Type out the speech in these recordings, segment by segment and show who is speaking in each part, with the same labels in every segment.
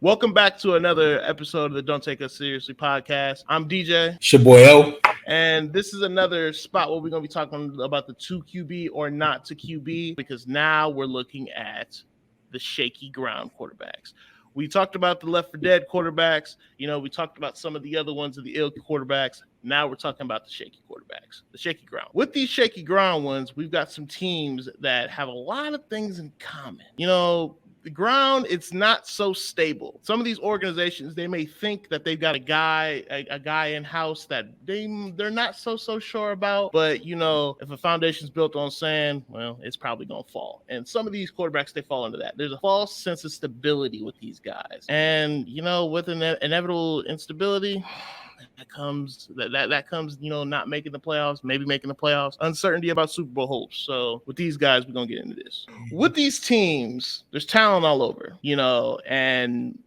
Speaker 1: Welcome back to another episode of the Don't Take Us Seriously podcast. I'm DJ.
Speaker 2: It's your boy O.
Speaker 1: And this is another spot where we're going to be talking about the 2 QB or not to QB, because now we're looking at the shaky ground quarterbacks. We talked about the left for dead quarterbacks. We talked about some of the other ones of the ill quarterbacks. Now we're talking about the shaky quarterbacks, the shaky ground. With these shaky ground ones, we've got some teams that have a lot of things in common. The ground, it's not so stable. Some of these organizations, they may think that they've got a guy in-house that they're not so sure about. But, if a foundation's built on sand, well, it's probably going to fall. And some of these quarterbacks, they fall into that. There's a false sense of stability with these guys. And, with an inevitable instability, that comes, not making the playoffs, maybe making the playoffs, uncertainty about Super Bowl hopes. So with these guys, we're going to get into this. With these teams, there's talent all over, and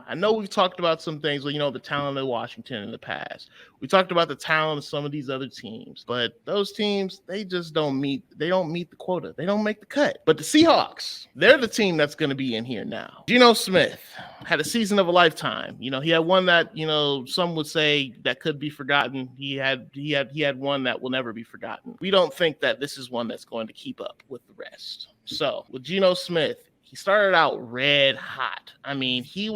Speaker 1: I know we've talked about some things, the talent of Washington in the past. We talked about the talent of some of these other teams, but those teams, they just don't meet the quota. They don't make the cut. But the Seahawks, they're the team that's going to be in here now. Geno Smith had a season of a lifetime. He had one that, some would say that could be forgotten. He had one that will never be forgotten. We don't think that this is one that's going to keep up with the rest. So with Geno Smith, he started out red hot. I mean, he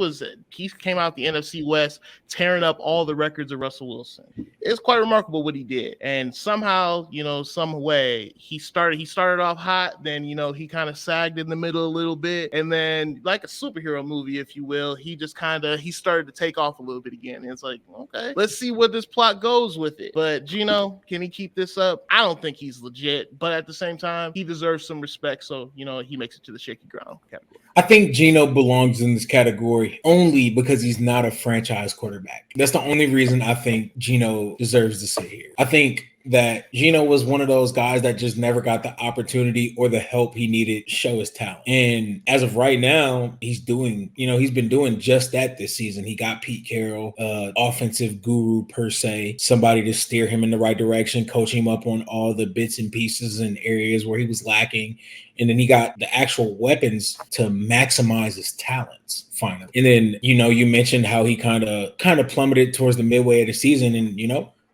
Speaker 1: came out the NFC West tearing up all the records of Russell Wilson. It's quite remarkable what he did. And somehow, some way he started off hot. Then, he kind of sagged in the middle a little bit. And then, like a superhero movie, if you will, he started to take off a little bit again. And it's like, okay, let's see where this plot goes with it. But Geno, can he keep this up? I don't think he's legit. But at the same time, he deserves some respect. So, he makes it to the shaky ground category.
Speaker 2: I think Geno belongs in this category only because he's not a franchise quarterback. That's the only reason I think Geno deserves to sit here. I think that Geno was one of those guys that just never got the opportunity or the help he needed to show his talent. And as of right now, he's been doing just that this season. He got Pete Carroll, offensive guru per se, somebody to steer him in the right direction, coach him up on all the bits and pieces and areas where he was lacking. And then he got the actual weapons to maximize his talents finally. And then, you mentioned how he kind of plummeted towards the midway of the season. And,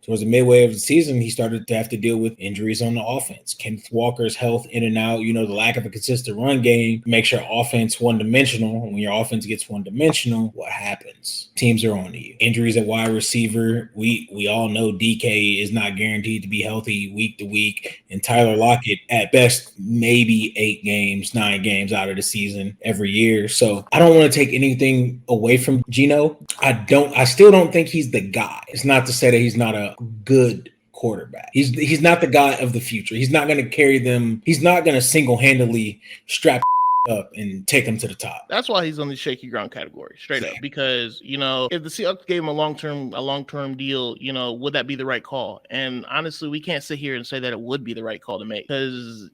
Speaker 2: towards the midway of the season, he started to have to deal with injuries on the offense. Kenneth Walker's health in and out, the lack of a consistent run game makes your offense one-dimensional. When your offense gets one-dimensional, what happens? Teams are on to you. Injuries at wide receiver, we all know DK is not guaranteed to be healthy week to week. And Tyler Lockett, at best, maybe 9 games out of the season every year. So I don't want to take anything away from Geno. I still don't think he's the guy. It's not to say that he's not a good quarterback. He's not the guy of the future. He's not going to carry them. He's not going to single-handedly strap up and take them to the top.
Speaker 1: That's why he's on the shaky ground category, straight up. Because if the Seahawks gave him a long-term deal, would that be the right call? And honestly, we can't sit here and say that it would be the right call to make, because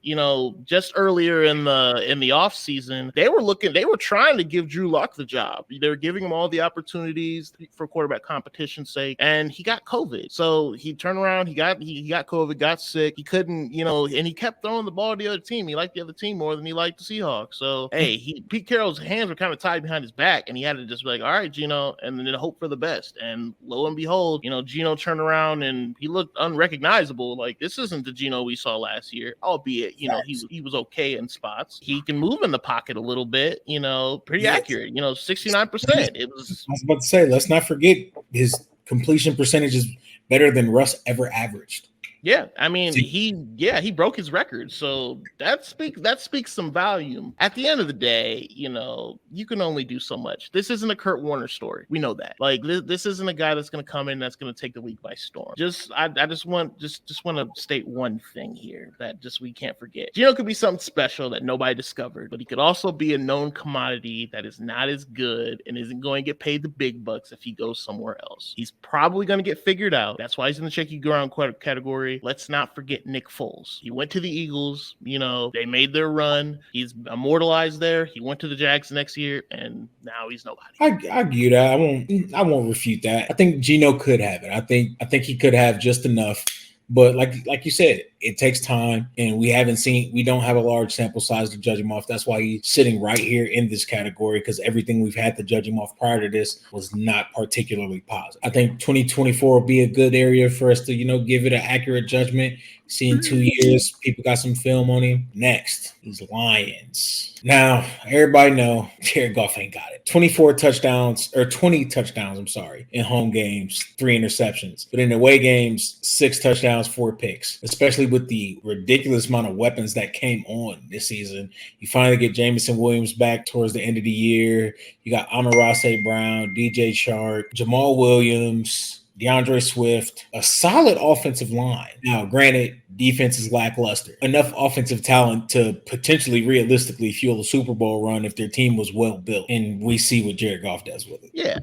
Speaker 1: just earlier in the off season, they were trying to give Drew Lock the job. They were giving him all the opportunities for quarterback competition's sake, and he got COVID. So he turned around, he got COVID, got sick. He couldn't, and he kept throwing the ball to the other team. He liked the other team more than he liked the Seahawks. So, hey, Pete Carroll's hands were kind of tied behind his back, and he had to just be like, all right, Geno, and then hope for the best. And lo and behold, Geno turned around and he looked unrecognizable. Like, this isn't the Geno we saw last year, albeit, he was okay in spots. He can move in the pocket a little bit, pretty accurate, 69%.
Speaker 2: I was about to say, let's not forget his completion percentage is better than Russ ever averaged.
Speaker 1: Yeah, I mean, he broke his record, so that speaks some volume. At the end of the day, you can only do so much. This isn't a Kurt Warner story. We know that. Like, this isn't a guy that's going to come in that's going to take the league by storm. I just want to state one thing here that we can't forget. Geno could be something special that nobody discovered, but he could also be a known commodity that is not as good and isn't going to get paid the big bucks if he goes somewhere else. He's probably going to get figured out. That's why he's in the shaky ground category. Let's not forget Nick Foles. He went to the Eagles. They made their run. He's immortalized there. He went to the Jags next year, and now he's nobody.
Speaker 2: I get that. I won't refute that. I think Geno could have it. I think he could have just enough. But like you said, it takes time, and we don't have a large sample size to judge him off. That's why he's sitting right here in this category, because everything we've had to judge him off prior to this was not particularly positive. I think 2024 will be a good area for us to, give it an accurate judgment. See, in 2 years, people got some film on him. Next, these Lions. Now, everybody know Jared Goff ain't got it. 20 touchdowns, I'm sorry, in home games, 3 interceptions. But in away games, 6 touchdowns, 4 picks, especially with the ridiculous amount of weapons that came on this season. You finally get Jamison Williams back towards the end of the year. You got Amon-Ra St. Brown, DJ Chark, Jamal Williams, DeAndre Swift, a solid offensive line. Now, granted, defense is lackluster. Enough offensive talent to potentially realistically fuel a Super Bowl run if their team was well built. And we see what Jared Goff does with it.
Speaker 1: Yeah,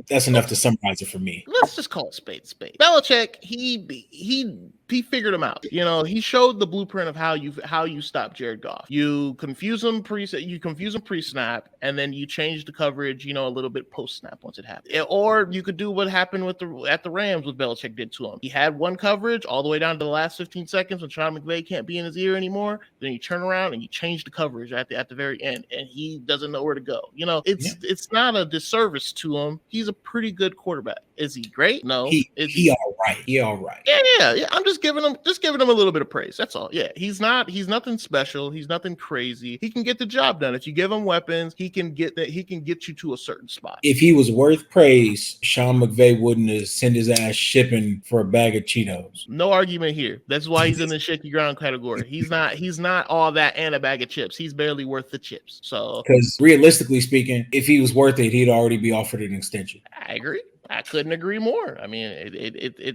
Speaker 2: that's enough to summarize it for me.
Speaker 1: Let's just call it spade. Belichick, he figured him out. He showed the blueprint of how you stop Jared Goff. You confuse him pre-snap, and then you change the coverage, a little bit post-snap once it happens. Or you could do what happened at the Rams, what Belichick did to him. He had one coverage all the way down to the last 15 seconds when Sean McVay can't be in his ear anymore. Then you turn around and you change the coverage at the very end, and he doesn't know where to go. It's not a disservice to him. He's a pretty good quarterback. Is he great? No.
Speaker 2: He all right. He all right.
Speaker 1: Yeah. I'm just giving him a little bit of praise. That's all. Yeah, he's nothing special. He's nothing crazy. He can get the job done. If you give him weapons, he can get you to a certain spot.
Speaker 2: If he was worth praise, Sean McVay wouldn't have sent his ass shipping for a bag of Cheetos.
Speaker 1: No argument here. That's why he's in the shaky ground category. He's not all that and a bag of chips. He's barely worth the chips. So,
Speaker 2: because realistically speaking, if he was worth it, he'd already be offered an extension.
Speaker 1: I agree. I couldn't agree more. I mean,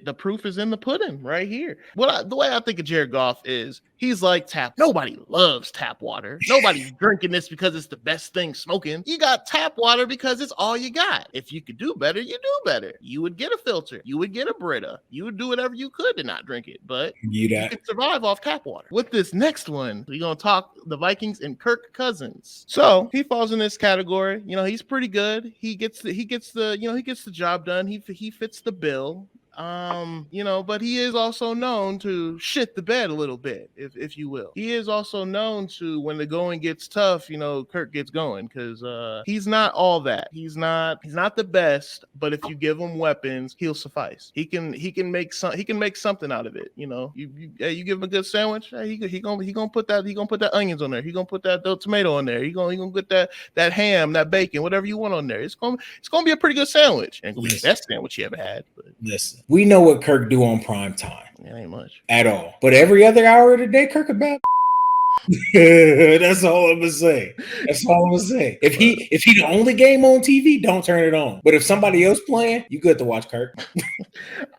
Speaker 1: the proof is in the pudding right here. The way I think of Jared Goff is he's like tap. Nobody loves tap water. Nobody's drinking this because it's the best thing smoking. You got tap water because it's all you got. If you could do better, you do better. You would get a filter. You would get a Brita. You would do whatever you could to not drink it. But you can survive off tap water. With this next one, we're going to talk the Vikings and Kirk Cousins. So he falls in this category. He's pretty good. He gets the job done. He fits the bill. But he is also known to shit the bed a little bit, if you will. He is also known to, when the going gets tough, Kirk gets going, because he's not all that. He's not the best, but if you give him weapons, he'll suffice. He can make something out of it. You give him a good sandwich, he gonna put that onions on there. He gonna put that tomato on there. He gonna get that ham, that bacon, whatever you want on there. It's gonna be a pretty good sandwich. Ain't gonna be the best sandwich you ever had, but
Speaker 2: listen. We know what Kirk do on prime time.
Speaker 1: It ain't much
Speaker 2: at all. But every other hour of the day, Kirk about. That's all I'm gonna say. If he the only game on TV, don't turn it on. But if somebody else playing, you good to watch Kirk.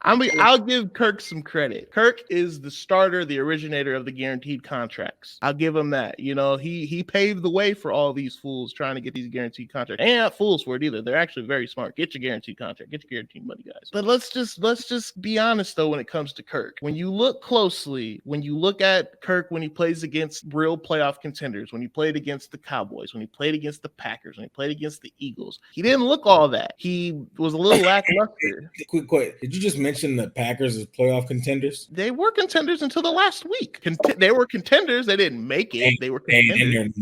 Speaker 1: I'll give Kirk some credit. Kirk is the starter, the originator of the guaranteed contracts. I'll give him that. He paved the way for all these fools trying to get these guaranteed contracts. They ain't not fools for it either. They're actually very smart. Get your guaranteed contract. Get your guaranteed money, guys. But let's just be honest though when it comes to Kirk. When you look closely, when you look at Kirk when he plays against real playoff contenders, when he played against the Cowboys, when he played against the Packers, when he played against the Eagles, he didn't look all that. He was a little lackluster.
Speaker 2: Quick, did you just mention the Packers as playoff contenders?
Speaker 1: They were contenders until the last week. They were contenders. They didn't make it. They were contenders.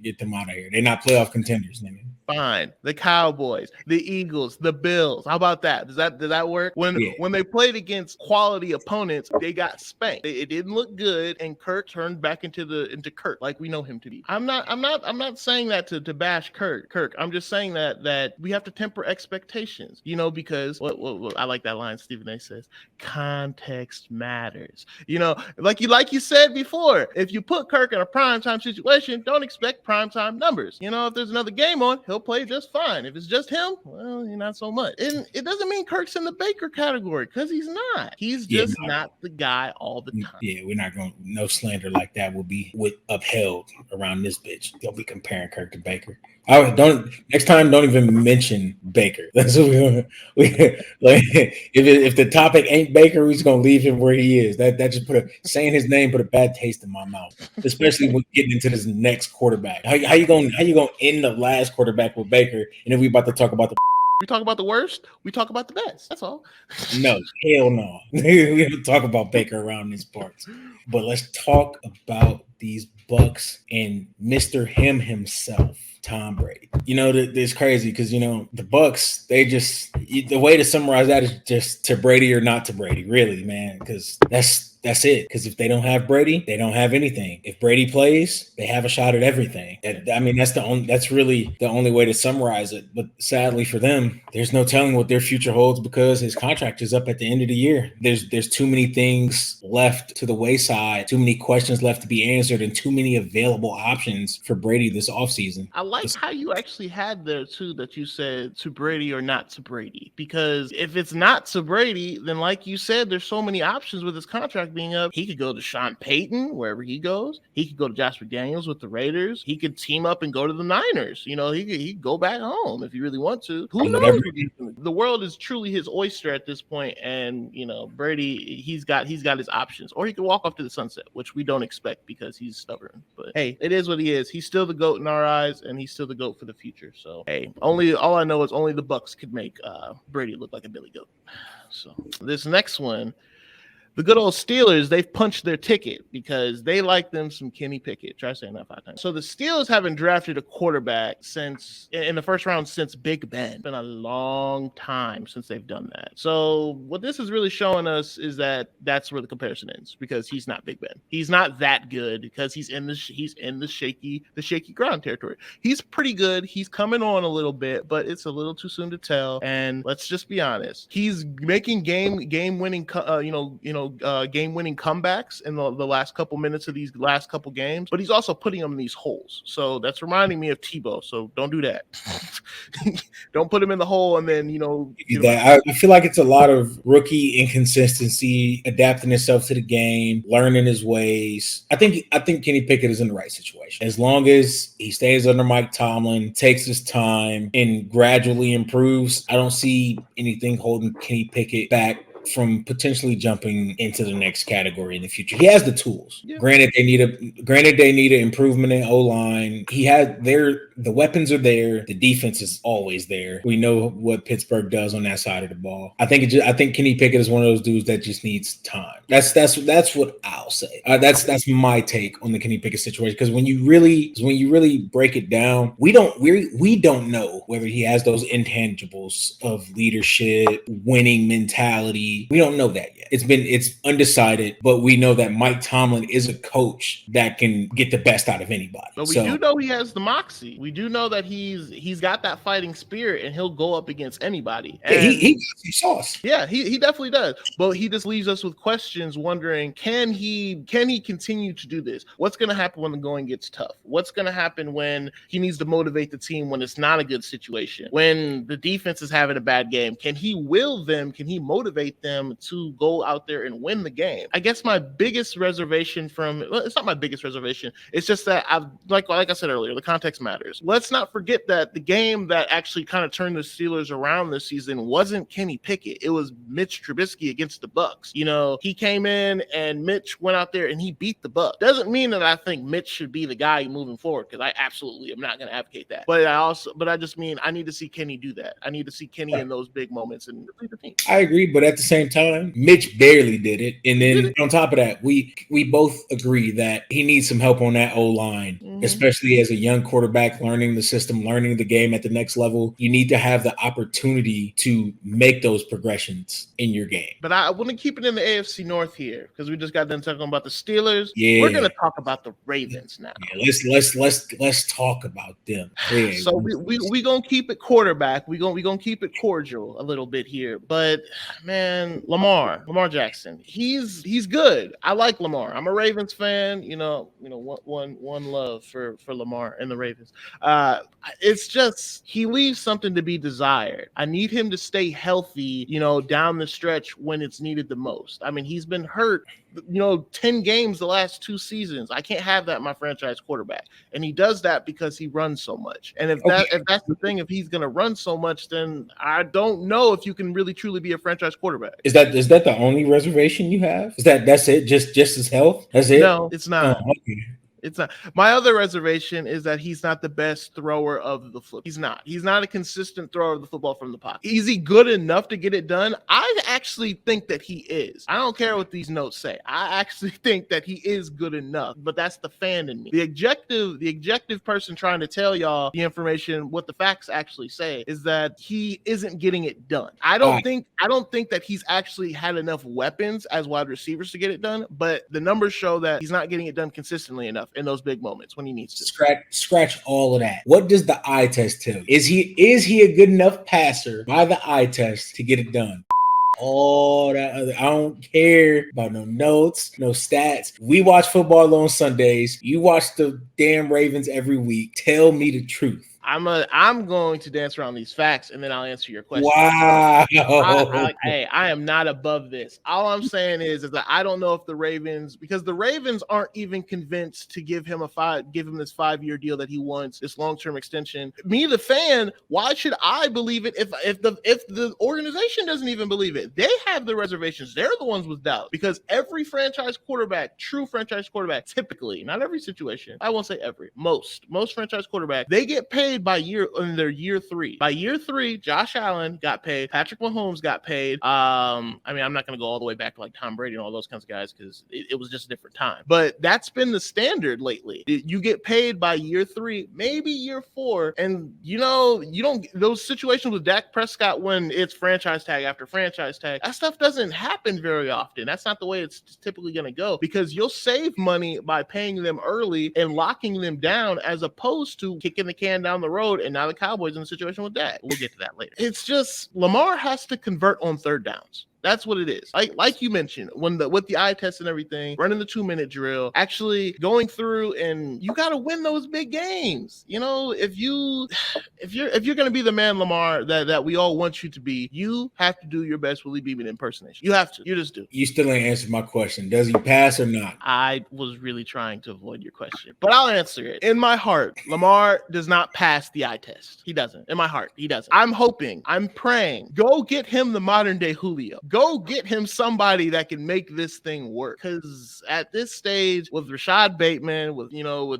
Speaker 2: Get them out of here. They're not playoff contenders, nigga.
Speaker 1: Fine. The Cowboys, the Eagles, the Bills. How about that? Does that work? When they played against quality opponents, they got spanked. It didn't look good, and Kirk turned back into Kirk like we know him to be. I'm not saying that to bash Kirk. I'm just saying that we have to temper expectations. Because what I like that line Stephen A says, context matters. Like you said before, if you put Kirk in a primetime situation, don't expect primetime numbers. If there's another game on, he'll play just fine. If it's just him, well, not so much. And it doesn't mean Kirk's in the Baker category, because he's not. He's just not the guy all the time.
Speaker 2: Yeah, we're not going. No slander like that will be upheld around this bitch. They'll be comparing Kirk to Baker. Next time, don't even mention Baker. That's what if the topic ain't Baker, we're just gonna leave him where he is. That just saying his name put a bad taste in my mouth, especially when getting into this next quarterback. How you gonna end the last quarterback with Baker, and then we about to talk about the
Speaker 1: We talk about the worst. We talk about the best. That's all.
Speaker 2: No, hell no. We don't talk about Baker around these parts. But let's talk about these Bucks and Mr. Him himself, Tom Brady. It's crazy because the Bucks, the way to summarize that is just to Brady or not to Brady, really, man. Because that's it. Because if they don't have Brady, they don't have anything. If Brady plays, they have a shot at everything. That's really the only way to summarize it. But sadly for them, there's no telling what their future holds because his contract is up at the end of the year. There's too many things left to the wayside, too many questions left to be answered, and too many available options for Brady this offseason.
Speaker 1: I like how you actually had there too that you said to Brady or not to Brady, because if it's not to Brady, then like you said, there's so many options with his contract being up. He could go to Sean Payton wherever he goes. He could go to Josh McDaniels with the Raiders. He could team up and go to the Niners. He could go back home if he really wants to. Who knows? The world is truly his oyster at this point, and Brady, he's got his options, or he could walk off to the sunset, which we don't expect because he's stubborn. But hey, it is what he is. He's still the GOAT in our eyes, and he's still the GOAT for the future. So hey, all I know is only the Bucks could make Brady look like a Billy Goat. So this next one, the good old Steelers, they've punched their ticket because they like them some Kenny Pickett. Try saying that 5 times. So the Steelers haven't drafted a quarterback in the first round since Big Ben. It's been a long time since they've done that. So what this is really showing us is that that's where the comparison ends, because he's not Big Ben. He's not that good because he's in the shaky ground territory. He's pretty good. He's coming on a little bit, but it's a little too soon to tell. And let's just be honest. He's making game-winning comebacks in the last couple minutes of these last couple games, but he's also putting them in these holes. So that's reminding me of Tebow. So don't do that. Don't put him in the hole and then
Speaker 2: I feel like it's a lot of rookie inconsistency, adapting himself to the game, learning his ways. I think Kenny Pickett is in the right situation as long as he stays under Mike Tomlin, takes his time, and gradually improves. I don't see anything holding Kenny Pickett back from potentially jumping into the next category in the future. He has the tools. Yeah. Granted, they need an improvement in O-line. The weapons are there. The defense is always there. We know what Pittsburgh does on that side of the ball. I think Kenny Pickett is one of those dudes that just needs time. That's what I'll say. That's my take on the Kenny Pickett situation. Because when you really break it down, we don't know whether he has those intangibles of leadership, winning mentality. We don't know that yet. It's undecided, but we know that Mike Tomlin is a coach that can get the best out of anybody.
Speaker 1: But we do know he has the moxie. We do know that he's got that fighting spirit, and he'll go up against anybody. And
Speaker 2: he sauce.
Speaker 1: Yeah, he definitely does. But he just leaves us with questions, wondering can he continue to do this? What's going to happen when the going gets tough? What's going to happen when he needs to motivate the team when it's not a good situation? When the defense is having a bad game, can he will them? Can he motivate them to go out there and win the game? I guess my biggest reservation it's not my biggest reservation. It's just that like I said earlier, the context matters. Let's not forget that the game that actually kind of turned the Steelers around this season wasn't Kenny Pickett. It was Mitch Trubisky against the Bucks. He came in and Mitch went out there and he beat the Bucks. Doesn't mean that I think Mitch should be the guy moving forward, because I absolutely am not going to advocate that. But I just mean I need to see Kenny do that. I need to see Kenny in those big moments and lead the team.
Speaker 2: I agree, but at the same time, Mitch barely did it. And then on top of that, we both agree that he needs some help on that O-line, especially as a young quarterback learning the system, learning the game at the next level. You need to have the opportunity to make those progressions in your game.
Speaker 1: But I want to keep it in the AFC North here, because we just got done talking about the Steelers.
Speaker 2: Yeah.
Speaker 1: We're going to talk about the Ravens now.
Speaker 2: Yeah, let's talk about them. Yeah.
Speaker 1: So we going to keep it quarterback. We going to keep it cordial a little bit here. But man, Lamar Jackson, he's good. I like Lamar. I'm a Ravens fan. One love for Lamar and the Ravens. It's just he leaves something to be desired. I need him to stay healthy, down the stretch when it's needed the most. I mean, he's been hurt, 10 games the last 2 seasons. I can't have that in my franchise quarterback. And he does that because he runs so much. And if that's the thing, if he's going to run so much, then I don't know if you can really truly be a franchise quarterback.
Speaker 2: Is that the only reservation you have? That's it? Just his health? That's it?
Speaker 1: No, it's not.
Speaker 2: Oh, okay.
Speaker 1: It's not. My other reservation is that he's not the best thrower of the football. He's not. He's not a consistent thrower of the football from the pocket. Is he good enough to get it done? I actually think that he is. I don't care what these notes say. I actually think that he is good enough, but that's the fan in me. The objective person trying to tell y'all the information, what the facts actually say, is that he isn't getting it done. I don't think that he's actually had enough weapons as wide receivers to get it done, but the numbers show that he's not getting it done consistently enough in those big moments when he needs to.
Speaker 2: Scratch all of that. What does the eye test tell you? Is he a good enough passer by the eye test to get it done? All that other, I don't care about no notes, no stats. We watch football on Sundays. You watch the damn Ravens every week. Tell me the truth.
Speaker 1: I'm going to dance around these facts, and then I'll answer your question.
Speaker 2: Wow.
Speaker 1: I am not above this. All I'm saying is that I don't know if the Ravens, because the Ravens aren't even convinced to give him this 5-year deal that he wants, this long-term extension. Me, the fan, why should I believe it if the organization doesn't even believe it? They have the reservations. They're the ones with doubt, because every franchise quarterback, true franchise quarterback, typically, not every situation, I won't say every, most franchise quarterback, they get paid by their year 3. By year 3, Josh Allen got paid. Patrick Mahomes got paid. I'm not going to go all the way back to like Tom Brady and all those kinds of guys because it was just a different time. But that's been the standard lately. You get paid by year 3, maybe year 4, and you don't those situations with Dak Prescott when it's franchise tag after franchise tag. That stuff doesn't happen very often. That's not the way it's typically going to go, because you'll save money by paying them early and locking them down as opposed to kicking the can down the road, and now the Cowboys in the situation with that. We'll get to that later. It's just Lamar has to convert on third downs. That's what it is. Like you mentioned, with the eye test and everything, running the 2-minute drill, actually going through, and you got to win those big games. If you're going to be the man, Lamar, that we all want you to be, you have to do your best Willie Beeman impersonation. You have to. You just do.
Speaker 2: You still ain't answered my question. Does he pass or not?
Speaker 1: I was really trying to avoid your question, but I'll answer it. In my heart, Lamar does not pass the eye test. He doesn't. In my heart, he doesn't. I'm hoping, I'm praying, go get him the modern day Julio. Go get him somebody that can make this thing work. Because at this stage, with Rashad Bateman, with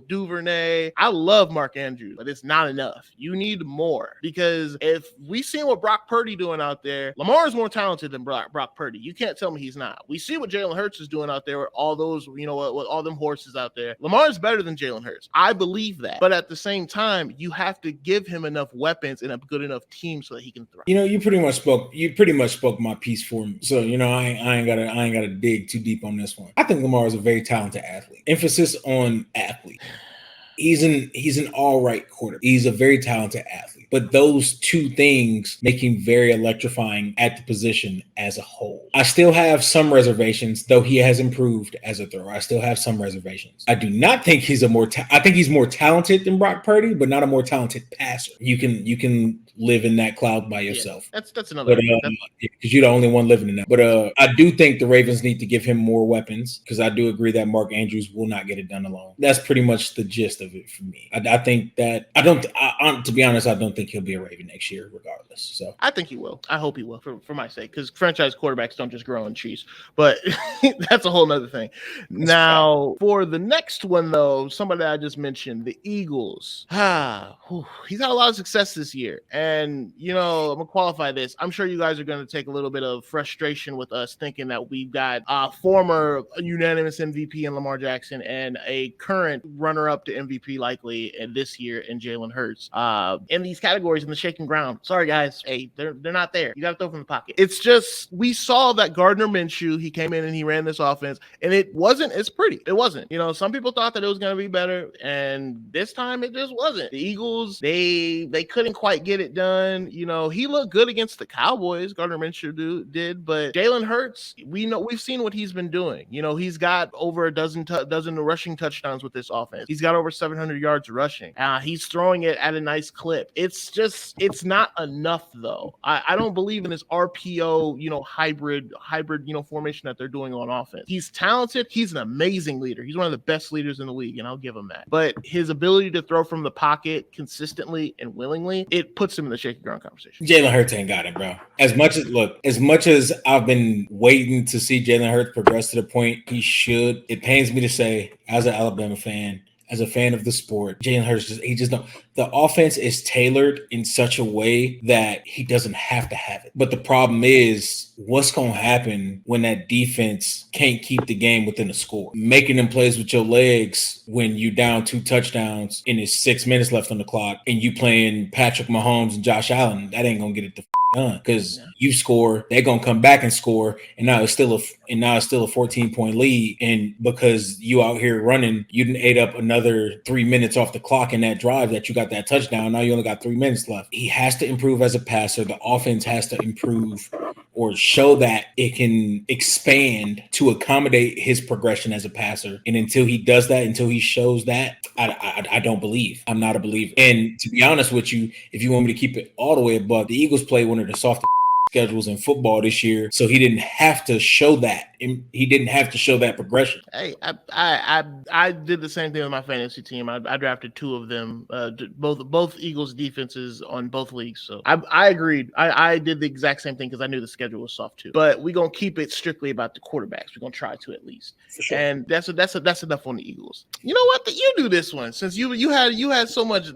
Speaker 1: Duvernay, I love Mark Andrews, but it's not enough. You need more. Because if we see what Brock Purdy doing out there, Lamar is more talented than Brock Purdy. You can't tell me he's not. We see what Jalen Hurts is doing out there with all those, with all them horses out there. Lamar is better than Jalen Hurts. I believe that. But at the same time, you have to give him enough weapons and a good enough team so that he can thrive.
Speaker 2: You pretty much spoke my piece for me. So, I ain't gotta dig too deep on this one. I think Lamar is a very talented athlete. Emphasis on athlete. He's an all right quarterback. He's a very talented athlete. But those two things make him very electrifying at the position as a whole. I still have some reservations, though he has improved as a thrower. I still have some reservations. I do not think I think he's more talented than Brock Purdy, but not a more talented passer. You can live in that cloud by yourself.
Speaker 1: Yeah, that's another
Speaker 2: because you're the only one living in that. But I do think the Ravens need to give him more weapons, because I do agree that Mark Andrews will not get it done alone. That's pretty much the gist of it for me. I think that to be honest, I don't think he'll be a Raven next year regardless. So
Speaker 1: I think he will. I hope he will for my sake, because franchise quarterbacks don't just grow on cheese. But that's a whole nother thing. Now, for the next one, though, somebody I just mentioned, the Eagles. He's had a lot of success this year. And, I'm going to qualify this. I'm sure you guys are going to take a little bit of frustration with us thinking that we've got a former unanimous MVP in Lamar Jackson and a current runner-up to MVP likely this year in Jalen Hurts. In these categories in the shaking ground. Sorry, guys. Hey, they're not there. You got to throw from the pocket. It's just, we saw that Gardner Minshew, he came in and he ran this offense, and it wasn't as pretty. It wasn't. Some people thought that it was going to be better, and this time it just wasn't. The Eagles, they couldn't quite get it done. He looked good against the Cowboys. Gardner Minshew did, but Jalen Hurts, we've seen what he's been doing. He's got over a dozen rushing touchdowns with this offense. He's got over 700 yards rushing. He's throwing it at a nice clip. It's not enough though. I don't believe in this RPO, hybrid, formation that they're doing on offense. He's talented. He's an amazing leader. He's one of the best leaders in the league, and I'll give him that. But his ability to throw from the pocket consistently and willingly, it puts him in the shaky ground conversation.
Speaker 2: Jalen Hurts ain't got it, bro. As much as I've been waiting to see Jalen Hurts progress to the point he should, it pains me to say, as an Alabama fan, as a fan of the sport, Jalen Hurts he just don't. The offense is tailored in such a way that he doesn't have to have it. But the problem is, what's going to happen when that defense can't keep the game within a score? Making them plays with your legs when you down 2 touchdowns and there's 6 minutes left on the clock, and you playing Patrick Mahomes and Josh Allen, that ain't gonna get it done, because you score, they're gonna come back and score, and now it's still a 14-point lead. And because you out here running, you didn't ate up another 3 minutes off the clock in that drive that you got that touchdown. Now you only got 3 minutes left. He has to improve as a passer. The offense has to improve or show that it can expand to accommodate his progression as a passer. And until he does that, until he shows that, I don't believe. I'm not a believer. And to be honest with you, if you want me to keep it all the way above, the Eagles play one of the softest schedules in football this year, so he didn't have to show that. He didn't have to show that progression.
Speaker 1: Hey, I did the same thing with my fantasy team. I drafted 2 of them, both Eagles defenses on both leagues. So I agreed. I did the exact same thing because I knew the schedule was soft too. But we're gonna keep it strictly about the quarterbacks. We're gonna try to at least.
Speaker 2: For sure.
Speaker 1: And that's enough on the Eagles. You know what? You do this one since you had so much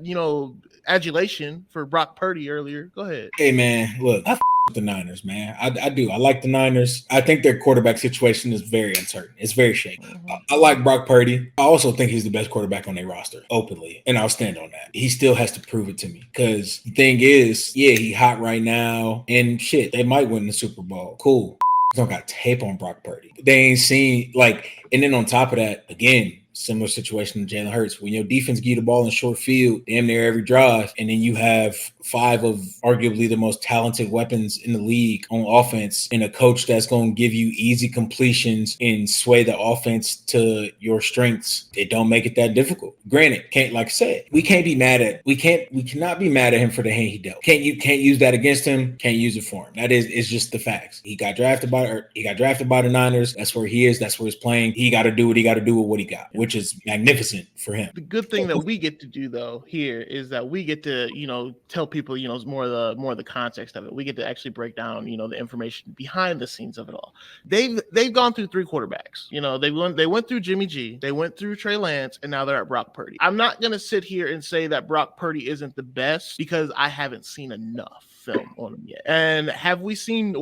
Speaker 1: adulation for Brock Purdy earlier. Go ahead.
Speaker 2: Hey man, look, I with the Niners, man. I do. I like the Niners. I think their quarterback situation is very uncertain. It's very shaky. I like Brock Purdy. I also think he's the best quarterback on their roster, openly, and I'll stand on that. He still has to prove it to me, because the thing is, yeah, he hot right now, and shit, they might win the Super Bowl. Cool. Don't got tape on Brock Purdy. They ain't seen and then on top of that, again, similar situation to Jalen Hurts. When your defense give you the ball in short field, damn near every drive, and then you have 5 of arguably the most talented weapons in the league on offense, and a coach that's going to give you easy completions and sway the offense to your strengths, it don't make it that difficult. Granted, like I said, we cannot be mad at him for the hand he dealt. Can't use that against him. Can't use it for him. It's just the facts. He got drafted by the Niners. That's where he is. That's where he's playing. He got to do what he got to do with what he got, which is magnificent for him.
Speaker 1: The good thing that we get to do though here is that we get to tell people more of the context of it. We get to actually break down the information behind the scenes of it all. They've gone through 3 quarterbacks. They went through Jimmy G, they went through Trey Lance, and now they're at Brock Purdy. I'm not gonna sit here and say that Brock Purdy isn't the best because I haven't seen enough film on him yet. And have we seen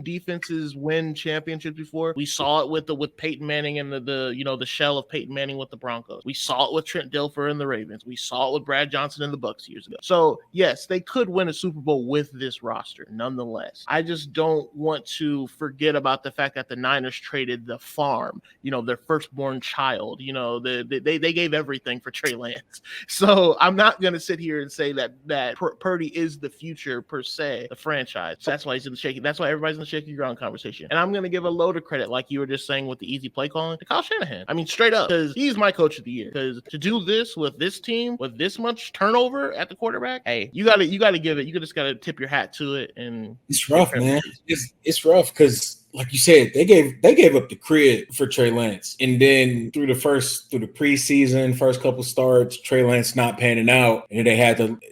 Speaker 1: defenses win championships before? We saw it with Peyton Manning and the shell of Peyton Manning with the Broncos. We saw it with Trent Dilfer and the Ravens. We saw it with Brad Johnson and the Bucs years ago. So yes, they could win a Super Bowl with this roster. Nonetheless, I just don't want to forget about the fact that the Niners traded the farm, their firstborn child. They gave everything for Trey Lance. So I'm not going to sit here and say that Purdy is the future per se, the franchise. So that's why he's in the shaky. That's why everybody's in the shaky ground conversation. And I'm going to give a load of credit, like you were just saying with the easy play calling, to Kyle Shanahan. I mean, straight up, because he's my coach of the year. Because to do this with this team with this much turnover at the quarterback, hey, you got to give it. You just got to tip your hat to it. And
Speaker 2: it's rough, man. It's rough because, like you said, they gave up the crib for Trey Lance, and then through the preseason, first couple starts, Trey Lance not panning out, and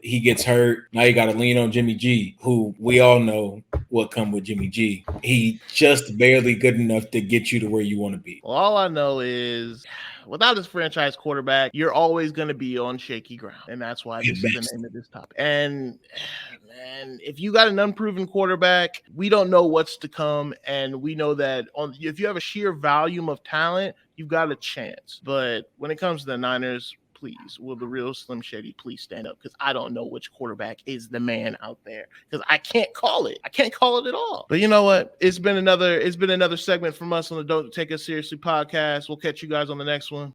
Speaker 2: he gets hurt. Now you got to lean on Jimmy G, who we all know what come with Jimmy G. He just barely good enough to get you to where you want to be.
Speaker 1: Well, all I know is, without his franchise quarterback, you're always going to be on shaky ground. And that's why this is the name of this topic. And man, if you got an unproven quarterback, we don't know what's to come. And we know that if you have a sheer volume of talent, you've got a chance. But when it comes to the Niners, please, will the real Slim Shady please stand up? Because I don't know which quarterback is the man out there. Because I can't call it. I can't call it at all. But you know what? It's been another segment from us on the Don't Take Us Seriously podcast. We'll catch you guys on the next one.